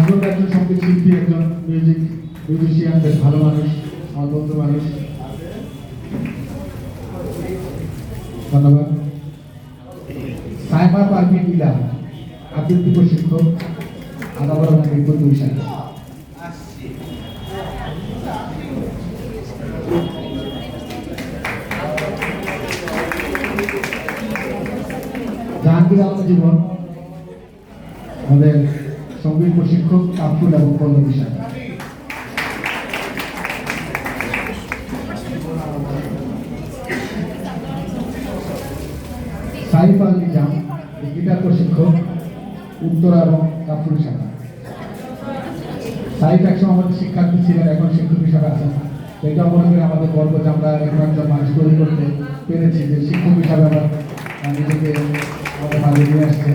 নাজমুল একজন সঙ্গীত শিল্পী, একজন মিউজিশিয়ান, বেশ ভালো মানুষ, আমার বন্ধু মানুষ। ধন্যবাদ। সাইমা পারভিন ইলা, আবৃত্তি প্রশিক্ষক, আদাবর মেদিনীপুর 2 সাল। জাহাঙ্গীর আলম জীবন, আমাদের সঙ্গীত প্রশিক্ষক, কাপুর এবং পল্লবী সাহা। সাইফ আল নিজাম, গিটার প্রশিক্ষক, উত্তরা এবং কাপুর শাখা। সাইফ একসময় আমাদের শিক্ষার্থী ছিলেন, এখন শিক্ষক হিসাবে আছেন। এটা মনে করি আমাদের গর্ব যে আমরা এরকম একজন মানুষ তৈরি করতে পেরেছি, যে শিক্ষক হিসাবে আমরা নিজেকে আমাদের মাঝে নিয়ে আসছে।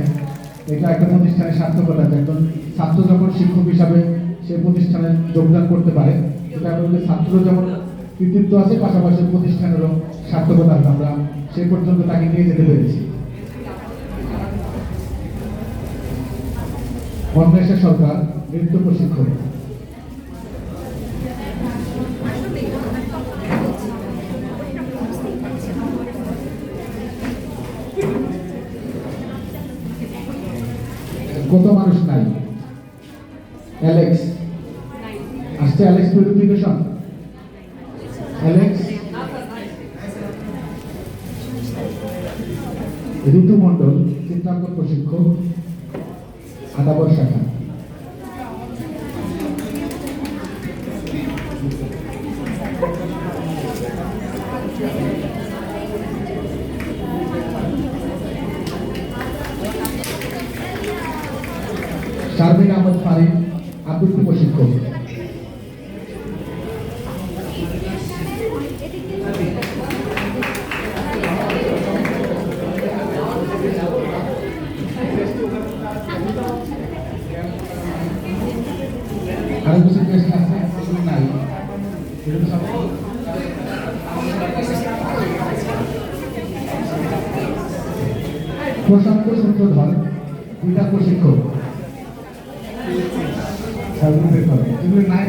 এটা একটা প্রতিষ্ঠানের সার্থকতা, যে একজন ছাত্র যখন শিক্ষক হিসাবে সে প্রতিষ্ঠানে যোগদান করতে পারে, সেটা আমাদের ছাত্র যেমন কৃতিত্ব আছে, পাশাপাশি প্রতিষ্ঠানেরও সার্থকতা আছে। আমরা সে পর্যন্ত তাকে নিয়ে যেতে পেরেছি। অন্বেষা সরকার, নৃত্য প্রশিক্ষক। কত মানুষ নাই? অ্যালেক্স আসছে, অ্যালেক্স পিউরিফিকেশন, অ্যালেক্স। ঋতু মণ্ডল, চিত্রাঙ্কন প্রশিক্ষক, আদাবর শাখা। শারমিন আহমদ ফারিন, আবৃত্তি প্রশিক্ষক। আরো কিছু টেস্ট আছে, এগুলো নাই, এগুলো সব প্রশান্ত সূত্রধর, গিটার প্রশিক্ষক। এগুলো নাই।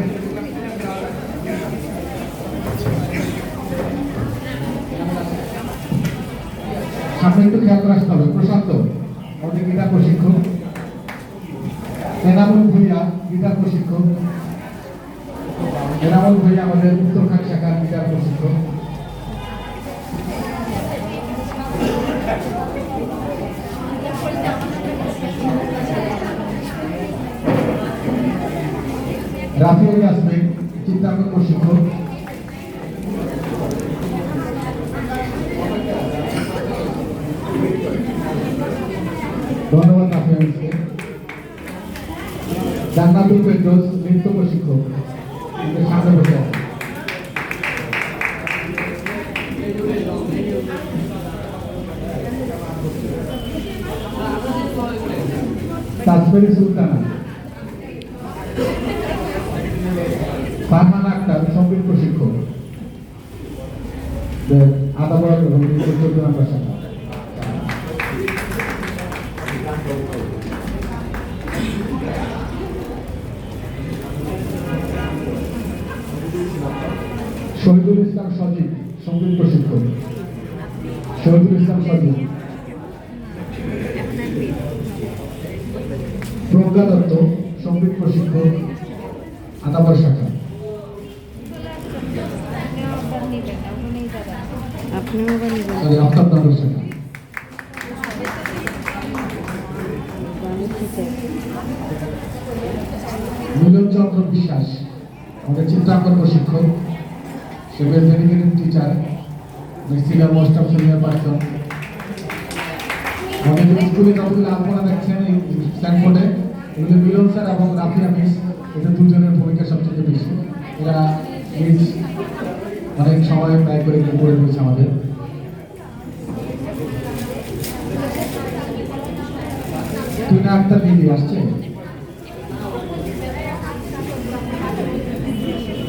সামনে একটু খেয়াল করে আসতে হবে। প্রশান্ত আমাদের গিটার প্রশিক্ষক, এনামুল ভুইয়া গিটার প্রশিক্ষক, এনামুল ভুইয়া আমাদের উত্তরখান শাখার গিটার প্রশিক্ষক। রাফিউল ইয়াসমিন, চিত্রাঙ্কন প্রশিক্ষক। ধন্যবাদ রাফিউলকে। জান্নাতুল ফেরদৌস, নৃত্য প্রশিক্ষক, সামনে বসে আছে। তাজমেরি সুলতানা, ফারহান আক্তার, সঙ্গীত প্রশিক্ষক, আদাবর এবং 14 নম্বর শাখা। শহীদুল ইসলাম সজীব, সঙ্গীত প্রশিক্ষক, শহীদুল ইসলাম সজীব। প্রজ্ঞা দত্ত, সঙ্গীত প্রশিক্ষক, আদাবর শাখা। আফতাবনগর শাখা। মিলন চন্দ্র বিশ্বাস, আমাদের চিত্রাঙ্কন প্রশিক্ষক, সে dedicated teacher, senior most of senior person. আমাদের স্কুলে যতগুলো আলপনা দেখছেন এই স্ট্যান্ডফোর্ডে, এগুলো মিলন স্যার এবং রাফিয়া মিস, এদের দুজনের ভূমিকা সবচেয়ে বেশি। এরা নিজ অনেক সময় ব্যয় করে করে দিয়েছে আমাদের। টিনা আক্তার দিদি আসছে।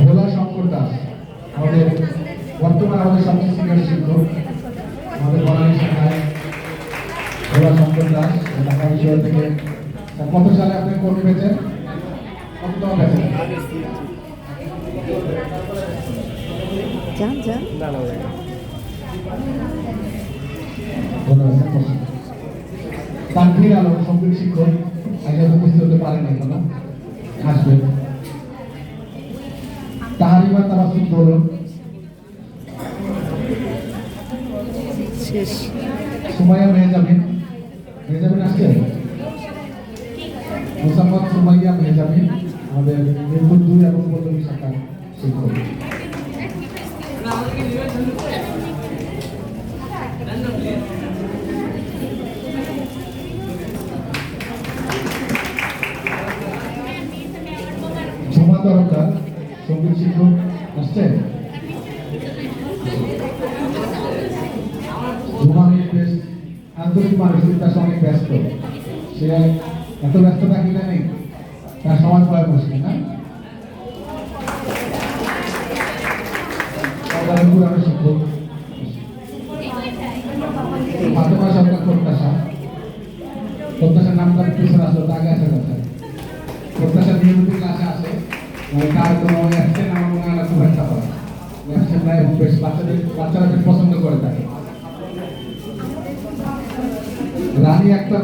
ভোলা শঙ্কর দাস, আমাদের বর্তমানে আমাদের সবচেয়ে সিনিয়র শিক্ষক, আমাদের বনানী শাখায়। ভোলা শঙ্কর দাস ঢাকা বিশ্ববিদ্যালয় থেকে। কত সালে আপনি কোর্স পেয়েছেন? তোমার কাছে যান যান তানভীর আলম সঙ্গীত শিক্ষক আগে উপস্থিত হতে পারেন এখনো আসবে। তাহারিমা তাবাসসুম বলুন। শেষ। সুমাইয়া মেহজাবিন আসছে। মোসাম্মদ সুমাইয়া মেহজাবিন আমাদের মিরপুর 2 এবং পল্লবী শাখার শিক্ষক। ঝুমা তরফদার সঙ্গীত শিক্ষক আসছে। ঝুমা বেশ আন্তরিক মানুষ, তার সঙ্গে ব্যস্ত, সে এত ব্যস্ত থাকি না নেই তার সমাজ পায় বসে না। পুরানো শিক্ষক ফাতেমা সরকার প্রত্যাশার নামটা পিছনে আসলো, আগে আসে কথা প্রত্যাশা নিয়মিত ক্লাসে আসে, তার কোনো অ্যাবসেন্ট আমার মনে হয় খুব একটা হয় অ্যাবসেন্ট নাই, বেশ বাচ্চারা বেশ পছন্দ করে থাকে। রানী আক্তার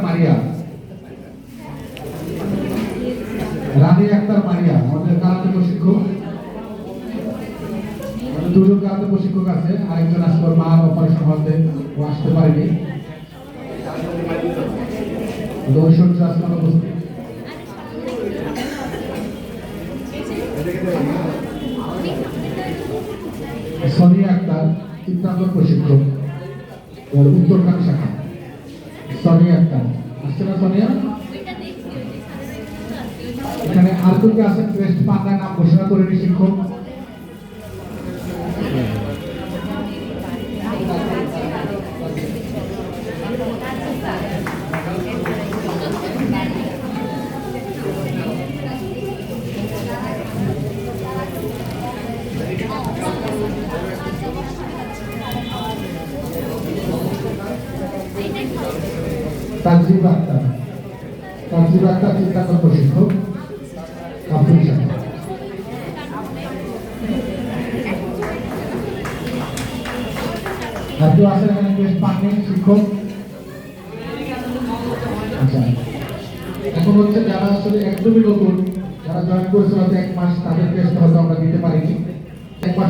মারিয়া আমাদের কারাতে প্রশিক্ষক, দুজন কারাতে প্রশিক্ষক আছে, আরেকজন আসলে মা অপারেশন হতে ও আসতে পারেনি। ঐশ্বর্য আসলাম উপস্থিত। সোনিয়া আক্তার চিত্রাঙ্কন প্রশিক্ষক উত্তরখান শাখা। সোনিয়া আক্তার আসছে না? সোনিয়া এখানে আর কোন আছেন? ক্রেস্ট পাতায় নাম ঘোষণা করেনি শিক্ষক। তানজিবা আক্তার চিত্রাঙ্কন প্রশিক্ষক কাপুর শাখা। আর কেউ আছেন এখানে ক্রেস্ট পাননি শিক্ষক? আচ্ছা, এখন হচ্ছে যারা আসলে একদমই নতুন, যারা জয়েন করেছে হয়তো 1 মাস, তাদের ক্রেস্ট হয়তো আমরা দিতে পারিনি। 1 মাস